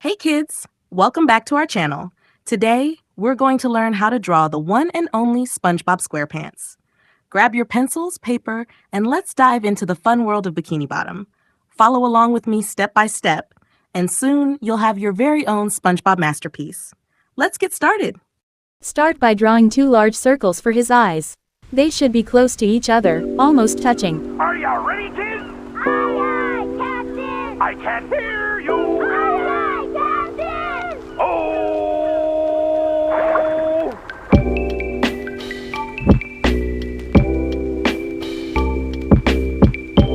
Hey kids, welcome back to our channel. Today, we're going to learn how to draw the one and only SpongeBob SquarePants. Grab your pencils, paper, and let's dive into the fun world of Bikini Bottom. Follow along with me step by step, and soon you'll have your very own SpongeBob masterpiece. Let's get started. Start by drawing two large circles for his eyes. They should be close to each other, almost touching. Are ya ready, kids? Aye, aye, Captain! I can't hear you! Aye, aye, Captain! Oh!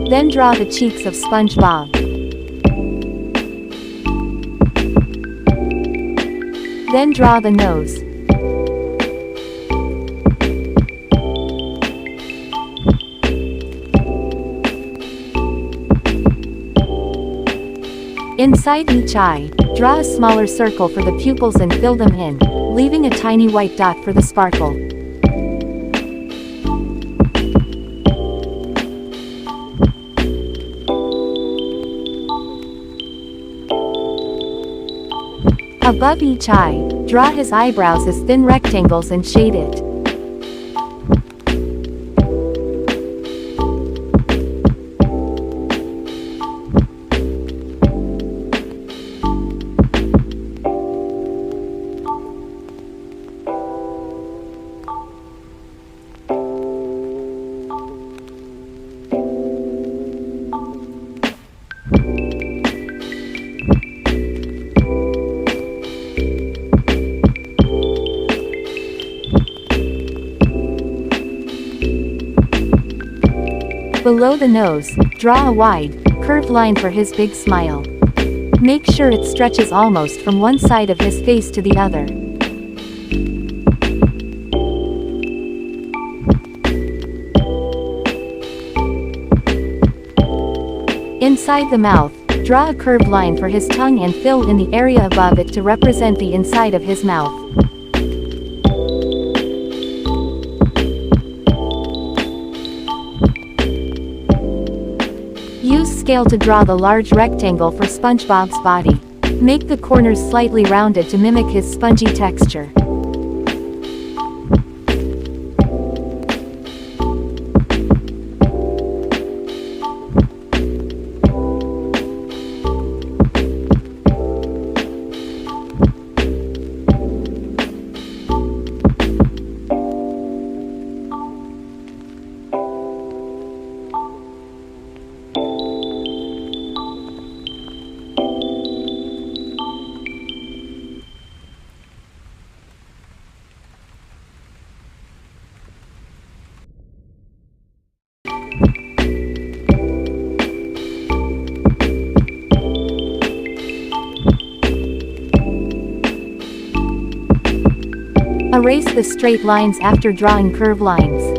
Then draw the cheeks of SpongeBob. Then draw the nose. Inside each eye, draw a smaller circle for the pupils and fill them in, leaving a tiny white dot for the sparkle. Above each eye, draw his eyebrows as thin rectangles and shade it. Below the nose, draw a wide, curved line for his big smile. Make sure it stretches almost from one side of his face to the other. Inside the mouth, draw a curved line for his tongue and fill in the area above it to represent the inside of his mouth. Use scale to draw the large rectangle for SpongeBob's body. Make the corners slightly rounded to mimic his spongy texture. Erase the straight lines after drawing curved lines.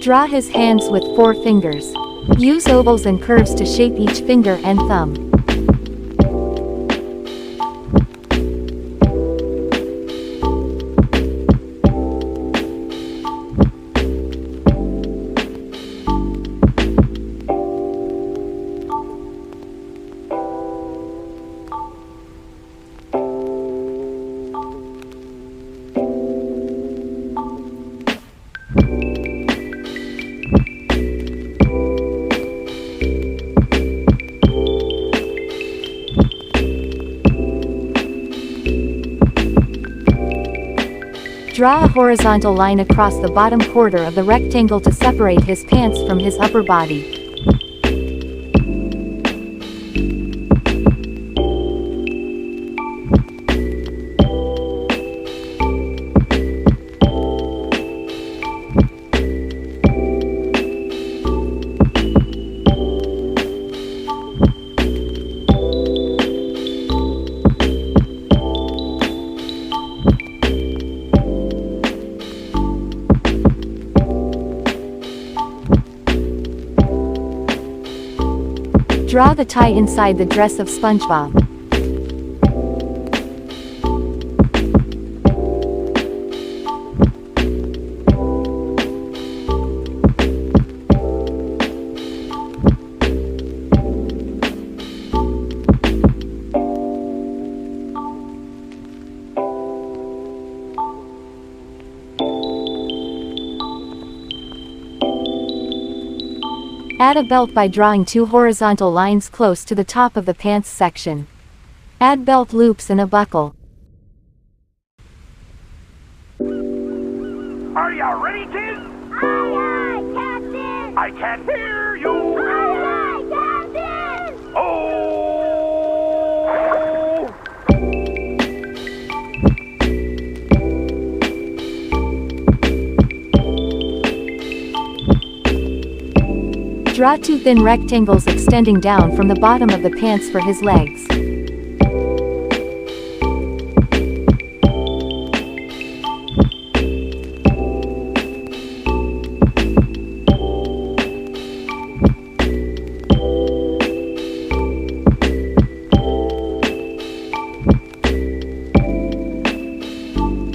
Draw his hands with 4 fingers. Use ovals and curves to shape each finger and thumb. Draw a horizontal line across the bottom quarter of the rectangle to separate his pants from his upper body. Draw the tie inside the dress of SpongeBob. Add a belt by drawing 2 horizontal lines close to the top of the pants section. Add belt loops and a buckle. Are you ready, kids? Aye, aye, Captain. I can't hear you. Aye, aye, Captain. Oh! Draw 2 thin rectangles extending down from the bottom of the pants for his legs.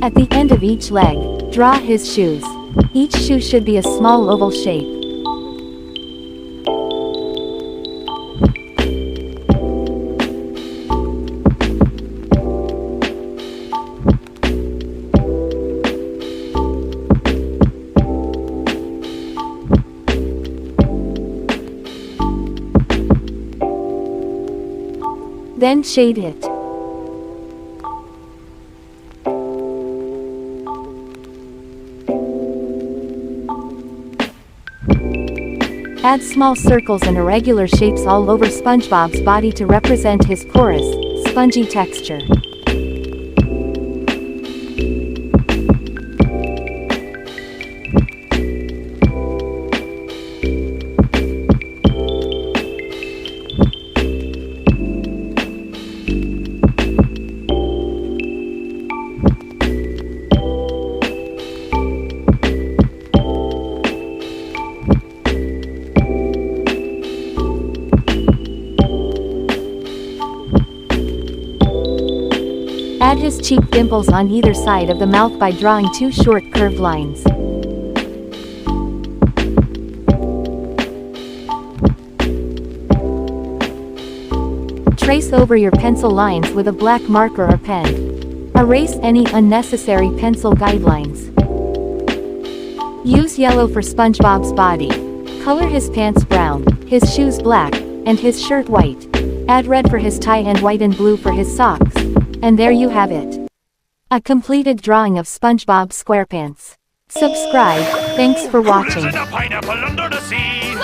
At the end of each leg, draw his shoes. Each shoe should be a small oval shape. Then shade it. Add small circles and irregular shapes all over SpongeBob's body to represent his porous, spongy texture. Add his cheek dimples on either side of the mouth by drawing 2 short curved lines. Trace over your pencil lines with a black marker or pen. Erase any unnecessary pencil guidelines. Use yellow for SpongeBob's body. Color his pants brown, his shoes black, and his shirt white. Add red for his tie and white and blue for his socks. And there you have it. A completed drawing of SpongeBob SquarePants. Subscribe. Thanks for watching. Who lives in a pineapple under the sea?